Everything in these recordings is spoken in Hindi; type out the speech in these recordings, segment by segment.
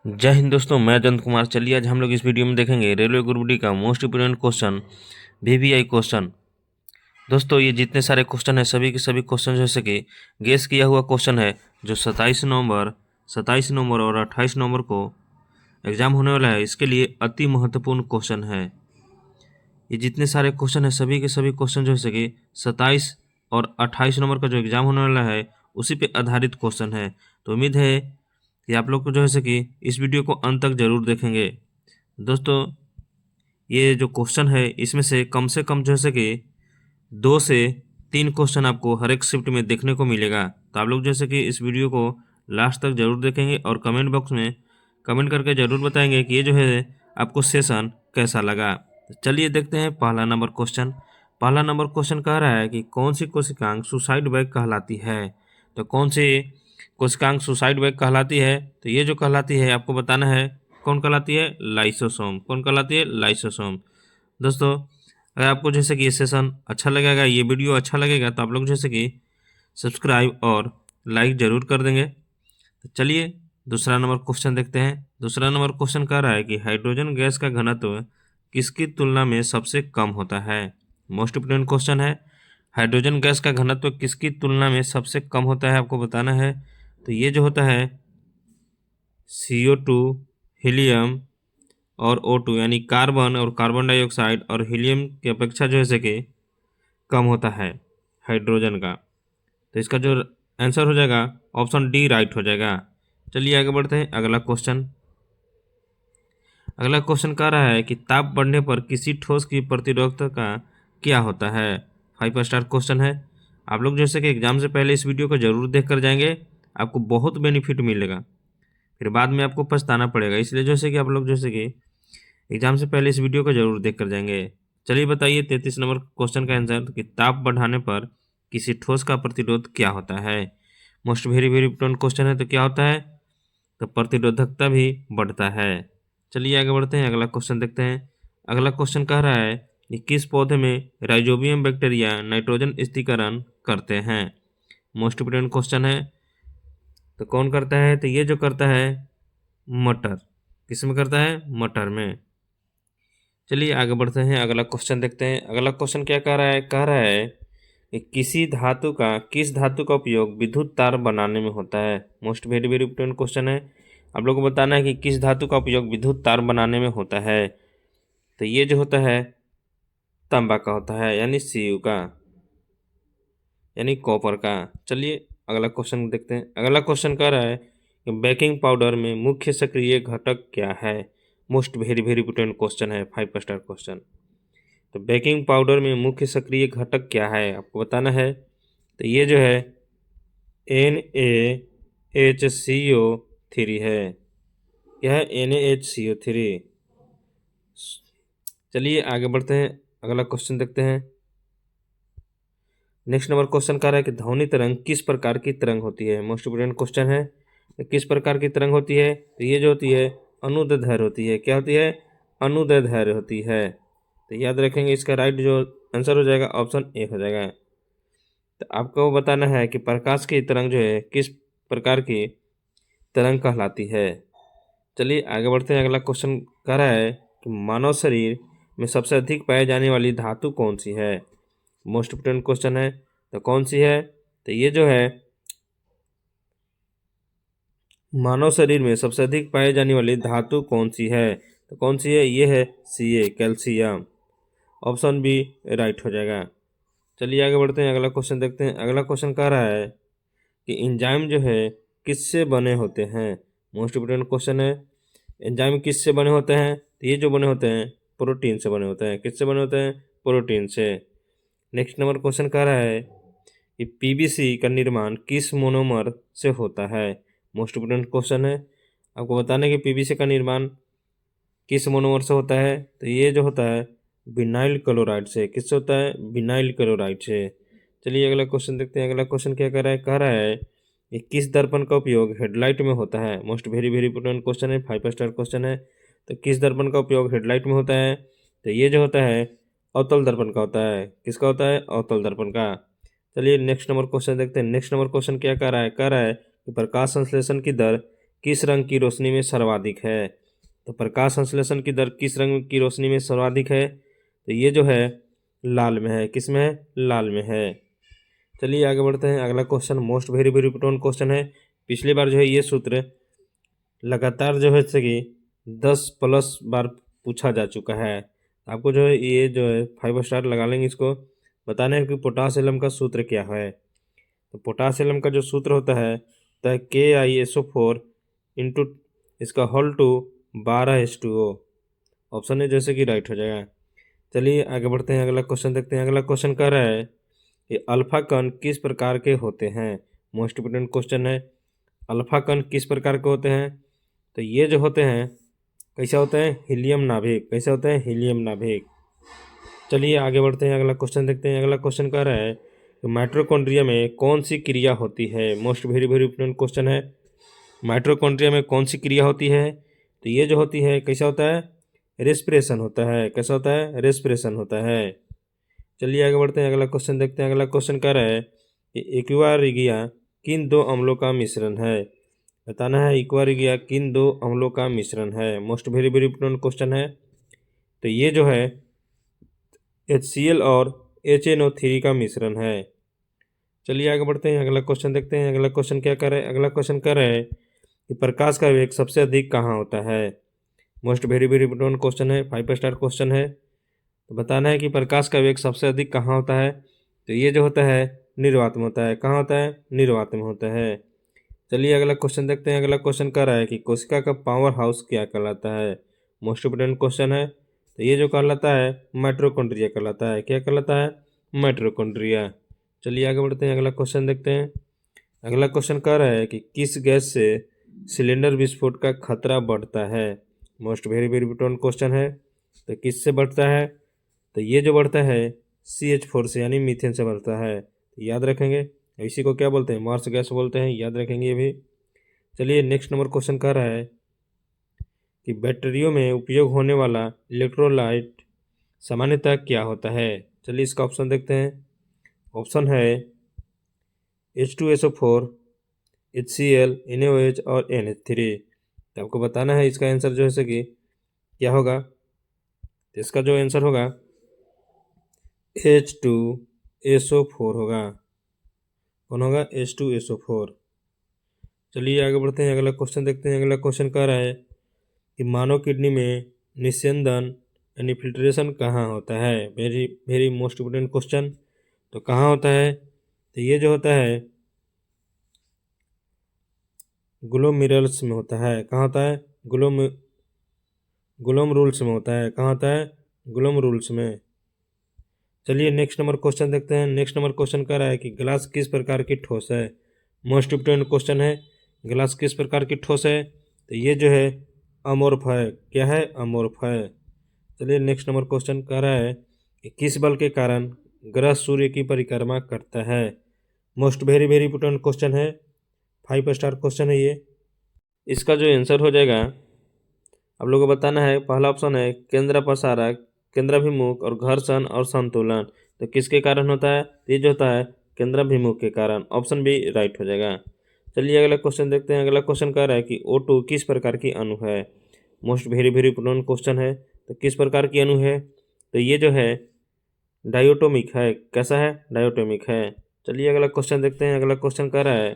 जय हिंद दोस्तों, मैं अजंत कुमार। चलिए आज हम लोग इस वीडियो में देखेंगे रेलवे ग्रुप डी का most important question VVI question. दोस्तों ये जितने सारे क्वेश्चन है सभी के सभी क्वेश्चन जैसे कि गेस किया हुआ क्वेश्चन है जो 27 नवंबर और 28 नवंबर को एग्जाम होने वाला है। इसके लिए अति महत्वपूर्ण क्वेश्चन है। ये जितने सारे क्वेश्चन है सभी के सभी क्वेश्चन जैसे कि 27 और 28 नवंबर का जो एग्जाम होने वाला है उसी पे आधारित क्वेश्चन है। तो उम्मीद है कि आप लोग को जो है कि इस वीडियो को अंत तक जरूर देखेंगे। दोस्तों ये जो क्वेश्चन है इसमें से कम जो है कि 2 से 3 क्वेश्चन आपको हर एक शिफ्ट में देखने को मिलेगा। तो आप लोग जैसे कि इस वीडियो को लास्ट तक जरूर देखेंगे और कमेंट बॉक्स में कमेंट करके जरूर बताएंगे कि ये जो है आपको सेशन कैसा लगा। तो चलिए देखते हैं पहला नंबर क्वेश्चन। पहला नंबर क्वेश्चन कह रहा है कि कौन सी कोशिकांग सुसाइड बैग कहलाती है। तो कौन सी कोशिकांग सुसाइड बैग कहलाती है? तो ये जो कहलाती है आपको बताना है कौन कहलाती है? लाइसोसोम। कौन कहलाती है? लाइसोसोम। दोस्तों अगर आपको जैसे कि ये सेशन अच्छा लगेगा, ये वीडियो अच्छा लगेगा तो आप लोग जैसे कि सब्सक्राइब और लाइक ज़रूर कर देंगे। तो चलिए दूसरा नंबर क्वेश्चन देखते हैं। दूसरा नंबर क्वेश्चन कह रहा है कि हाइड्रोजन गैस का घनत्व किसकी तुलना में सबसे कम होता है? मोस्ट इंपोर्टेंट क्वेश्चन है। हाइड्रोजन गैस का घनत्व किसकी तुलना में सबसे कम होता है आपको बताना है। तो ये जो होता है CO2, हीलियम और O2 यानी कार्बन और कार्बन डाइऑक्साइड और हीलियम की अपेक्षा जो है कि कम होता है हाइड्रोजन का। तो इसका जो आंसर हो जाएगा ऑप्शन डी राइट हो जाएगा। चलिए आगे बढ़ते हैं। अगला क्वेश्चन कह रहा है कि ताप बढ़ने पर किसी ठोस की प्रतिरोधकता का क्या होता है? 5 स्टार क्वेश्चन है। आप लोग जैसे कि एग्जाम से पहले इस वीडियो को जरूर देख कर जाएंगे, आपको बहुत बेनिफिट मिलेगा, फिर बाद में आपको पछताना पड़ेगा। इसलिए जैसे कि आप लोग जैसे कि एग्जाम से पहले इस वीडियो को जरूर देख कर जाएंगे। चलिए बताइए 33 नंबर क्वेश्चन का आंसर कि ताप बढ़ाने पर किसी ठोस का प्रतिरोध क्या होता है? Most very very important question है। तो क्या होता है? तो प्रतिरोधकता भी बढ़ता है। चलिए आगे बढ़ते हैं, अगला क्वेश्चन देखते हैं। अगला क्वेश्चन कह रहा है कि किस पौधे में राइजोबियम बैक्टीरिया नाइट्रोजन स्थिरीकरण करते हैं? मोस्ट इंपोर्टेंट क्वेश्चन है। तो कौन करता है? तो ये जो करता है मटर। किस में करता है? मटर में। चलिए आगे बढ़ते हैं, अगला क्वेश्चन देखते हैं। अगला क्वेश्चन क्या कह रहा है? कह रहा है कि किस धातु का उपयोग विद्युत तार बनाने में होता है? Most very very important question है। आप लोगों को बताना है कि किस धातु का उपयोग विद्युत तार बनाने में होता है। तो ये जो होता है तांबा का होता है, यानी Cu का, यानी कॉपर का। चलिए अगला क्वेश्चन देखते हैं। अगला क्वेश्चन कह रहा है कि बेकिंग पाउडर में मुख्य सक्रिय घटक क्या है? Most very very important question है, 5 स्टार क्वेश्चन। तो बेकिंग पाउडर में मुख्य सक्रिय घटक क्या है आपको बताना है। तो ये जो है NaHCO3 है। क्या है? NaHCO3। चलिए आगे बढ़ते हैं, अगला क्वेश्चन देखते हैं। नेक्स्ट नंबर क्वेश्चन कह रहा है कि ध्वनि तरंग किस प्रकार की तरंग होती है? मोस्ट इंपोर्टेंट क्वेश्चन है। तो किस प्रकार की तरंग होती है? तो ये जो होती है अनुदैर्ध्य होती है। क्या होती है? अनुदैर्ध्य होती है। तो याद रखेंगे, इसका राइट जो आंसर हो जाएगा ऑप्शन ए हो जाएगा। तो आपको बताना है कि प्रकाश की तरंग जो है किस प्रकार की तरंग कहलाती है। चलिए आगे बढ़ते हैं, अगला क्वेश्चन कह रहा है कि मानव शरीर में सबसे अधिक पाई जाने वाली धातु कौन सी है? मोस्ट इंपोर्टेंट क्वेश्चन है। तो कौन सी है? तो ये जो है मानव शरीर में सबसे अधिक पाई जाने वाली धातु कौन सी है? तो कौन सी है? ये है Ca, calcium. Option B right हो जाएगा। चलिए आगे बढ़ते हैं, अगला क्वेश्चन देखते हैं। अगला क्वेश्चन कह रहा है कि एंजाइम जो है किससे बने होते हैं? मोस्ट इंपोर्टेंट क्वेश्चन है। एंजाइम किससे बने होते हैं? तो ये जो बने होते हैं प्रोटीन से बने होते हैं। किससे बने होते हैं? प्रोटीन से। नेक्स्ट नंबर क्वेश्चन कह रहा है कि PVC का निर्माण किस मोनोमर से होता है? मोस्ट इंपोर्टेंट क्वेश्चन है। आपको बताना है कि PVC का निर्माण किस मोनोमर से होता है। तो ये जो होता है विनाइल क्लोराइड से। किससे होता है? विनाइल क्लोराइड से। चलिए अगला क्वेश्चन देखते हैं। अगला क्वेश्चन क्या कह रहा है? कह रहा है कि किस दर्पण का उपयोग हेडलाइट में होता है? Most very very important question है, 5 स्टार क्वेश्चन है। तो किस दर्पण का उपयोग हेडलाइट में होता है? तो ये जो होता है अवतल दर्पण का होता है। किसका होता है? अवतल दर्पण का। चलिए नेक्स्ट नंबर क्वेश्चन देखते हैं। नेक्स्ट नंबर क्वेश्चन क्या कह रहा है? कह रहा है कि प्रकाश संश्लेषण की दर किस रंग की रोशनी में सर्वाधिक है? तो प्रकाश संश्लेषण की दर किस रंग की रोशनी में सर्वाधिक है? तो ये जो है लाल में है। किस में है? लाल में है। चलिए आगे बढ़ते हैं। अगला question most very very important question है। पिछली बार जो है ये सूत्र लगातार जो है जैसे कि 10+ बार पूछा जा चुका है। आपको जो है ये जो है 5 स्टार लगा लेंगे। इसको बताना है कि पोटास एलम का सूत्र क्या है। तो पोटास एलम का जो सूत्र होता है तो KiSO4 इंटू इसका होल टू 12H2O। ऑप्शन है जैसे कि राइट हो जाएगा। चलिए आगे बढ़ते हैं। अगला क्वेश्चन देखते हैं। अगला क्वेश्चन कह रहा है कि अल्फा कण किस प्रकार के होते हैं? मोस्ट इंपोर्टेंट क्वेश्चन है। अल्फा कण किस प्रकार के होते हैं? तो ये जो होते हैं कैसे होते हैं? हीलियम नाभिक। कैसे होते हैं? हीलियम नाभिक। चलिए आगे बढ़ते हैं। अगला क्वेश्चन देखते हैं। अगला क्वेश्चन कह रहा है कि माइटोकॉन्ड्रिया में कौन सी क्रिया होती है? Most very very important question है। माइटोकॉन्ड्रिया में कौन सी क्रिया होती है? तो ये जो होती है कैसा होता है? रेस्पिरेशन होता है। कैसा होता है? रेस्पिरेशन होता है। चलिए आगे बढ़ते हैं। अगला क्वेश्चन देखते हैं। अगला क्वेश्चन कह रहा है कि एक्वा किन दो अम्लों का मिश्रण है? बताना है एक्वा किन दो अम्लों का मिश्रण है। Most very very important question है। तो ये जो है HCl और HNO3 का मिश्रण है। चलिए आगे बढ़ते हैं। अगला क्वेश्चन देखते हैं। अगला क्वेश्चन क्या कर रहा है? अगला क्वेश्चन कर रहा है कि प्रकाश का वेग सबसे अधिक कहाँ होता है? Most very very important question है। 5 स्टार क्वेश्चन है। तो बताना है कि प्रकाश का वेग सबसे अधिक कहाँ होता है? तो ये जो होता है निर्वात में होता है। कहाँ होता है? निर्वात में होता है। चलिए अगला क्वेश्चन देखते हैं। अगला क्वेश्चन कह रहा है कि कोशिका का पावर हाउस क्या कहलाता है? मोस्ट इंपोर्टेंट क्वेश्चन है। तो ये जो कहलाता है माइटोकॉन्ड्रिया कहलाता है। क्या कहलाता है? माइटोकॉन्ड्रिया। चलिए आगे बढ़ते हैं। अगला क्वेश्चन देखते हैं। अगला क्वेश्चन कह रहा है कि किस गैस से सिलेंडर विस्फोट का खतरा बढ़ता है? Most very very important question है। तो किससे बढ़ता है? तो ये जो बढ़ता है CH4 से यानी मीथेन से बढ़ता है। तो याद रखेंगे। इसी को क्या बोलते हैं? मार्स गैस बोलते हैं। याद रखेंगे ये भी। चलिए नेक्स्ट नंबर क्वेश्चन कह रहा है कि बैटरियों में उपयोग होने वाला इलेक्ट्रोलाइट सामान्यतः क्या होता है? चलिए इसका ऑप्शन देखते हैं। ऑप्शन है H2SO4, HCl, NaOH और NH3। तो आपको बताना है इसका आंसर जो है कि क्या होगा। तो इसका जो आंसर होगा H2SO4 होगा। कौन होगा? H2SO4। चलिए आगे बढ़ते हैं। अगला क्वेश्चन देखते हैं। अगला क्वेश्चन कह रहा है कि मानव किडनी में निस्यंदन यानी फिल्ट्रेशन कहाँ होता है? Very very most important question. तो कहाँ होता है? तो ये जो होता है ग्लोमेरुलस में होता है। कहाँ होता है? ग्लोमेरुलस में होता है। कहाँ होता है? ग्लोमेरुलस में। चलिए नेक्स्ट नंबर क्वेश्चन देखते हैं। नेक्स्ट नंबर क्वेश्चन कह रहा है कि ग्लास किस प्रकार की ठोस है? मोस्ट इम्पोर्टेंट क्वेश्चन है। ग्लास किस प्रकार की ठोस है? तो ये जो है अमोर्फ है। क्या है? अमोर्फ है। चलिए नेक्स्ट नंबर क्वेश्चन कह रहा है कि किस बल के कारण ग्रह सूर्य की परिक्रमा करता है? Most very very important question है। 5 स्टार क्वेश्चन है ये। इसका जो आंसर हो जाएगा आप लोगों को बताना है। पहला ऑप्शन है केंद्र प्रसारक, केंद्राभिमुख और घर्षण और संतुलन। तो किसके कारण होता है? ये जो होता है केंद्राभिमुख के कारण। ऑप्शन बी राइट हो जाएगा। चलिए अगला क्वेश्चन देखते हैं। अगला क्वेश्चन कह रहा है कि O2 किस प्रकार की अणु है? Most very very important question है। तो किस प्रकार की अणु है? तो ये जो है डायोटोमिक है। कैसा है? डायोटोमिक है। चलिए अगला क्वेश्चन देखते हैं। अगला क्वेश्चन कह रहा है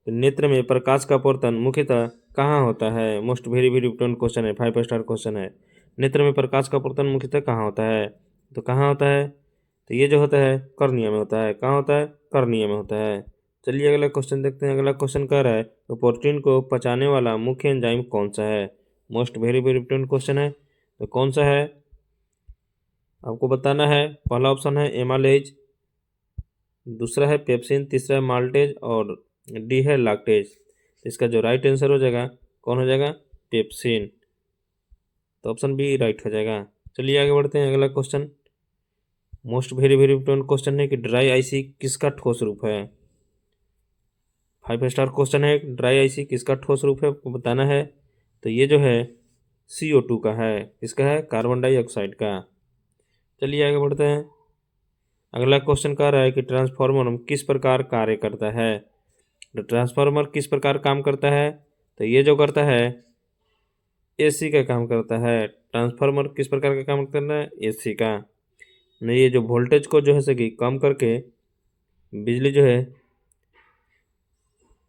कि नेत्र में प्रकाश का अपवर्तन मुख्यतः कहाँ होता है? Most very very important question है। 5 स्टार क्वेश्चन है। नेत्र में प्रकाश का अपवर्तन मुख्यतः कहाँ होता है? तो कहाँ होता है? तो ये जो होता है कर्निया में होता है। कहाँ होता है? कर्निया में होता है। चलिए अगला क्वेश्चन देखते हैं। अगला क्वेश्चन कह रहा है तो प्रोटीन को पचाने वाला मुख्य एंजाइम कौन सा है? Most very very important question है। तो कौन सा है आपको बताना है। पहला ऑप्शन है एमालेज, दूसरा है पेप्सिन, तीसरा है माल्टेज और डी है लैक्टेज। इसका जो राइट आंसर हो जाएगा कौन हो जाएगा? पेप्सिन। तो ऑप्शन बी राइट हो जाएगा। चलिए आगे बढ़ते हैं। अगला question most very very important question है कि ड्राई आइसी किसका ठोस रूप है? 5 स्टार क्वेश्चन है। ड्राई आइसी किसका ठोस रूप है आपको बताना है। तो ये जो है CO2 का है। किसका है? कार्बन डाइऑक्साइड का। चलिए आगे बढ़ते हैं। अगला क्वेश्चन कह रहा है कि ट्रांसफार्मर किस प्रकार कार्य करता है? तो ट्रांसफार्मर किस प्रकार काम करता है? तो ये जो करता है एसी का काम करता है। ट्रांसफार्मर किस प्रकार का काम करना है? एसी का। नहीं, ये जो वोल्टेज को जो है कि कम करके बिजली जो है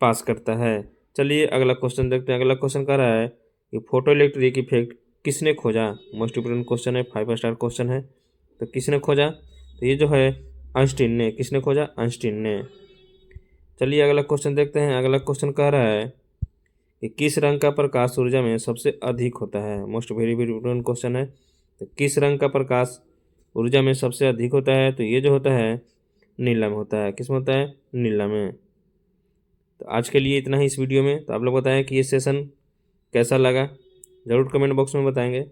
पास करता है। चलिए अगला क्वेश्चन देखते हैं। अगला क्वेश्चन कह रहा है कि फोटो इलेक्ट्रिक इफेक्ट किसने खोजा? मोस्ट इंपोर्टेंट क्वेश्चन है, 5 स्टार क्वेश्चन है। तो किसने खोजा? तो ये जो है आइंस्टीन ने। किसने खोजा? आइंस्टीन ने। चलिए अगला क्वेश्चन देखते हैं। अगला क्वेश्चन कह रहा है कि किस रंग का प्रकाश ऊर्जा में सबसे अधिक होता है? Most very very important question है। तो किस रंग का प्रकाश ऊर्जा में सबसे अधिक होता है? तो ये जो होता है नीला में होता है। किस में होता है? नीला में। तो आज के लिए इतना ही इस वीडियो में। तो आप लोग बताएं कि ये सेशन कैसा लगा, ज़रूर कमेंट बॉक्स में बताएंगे।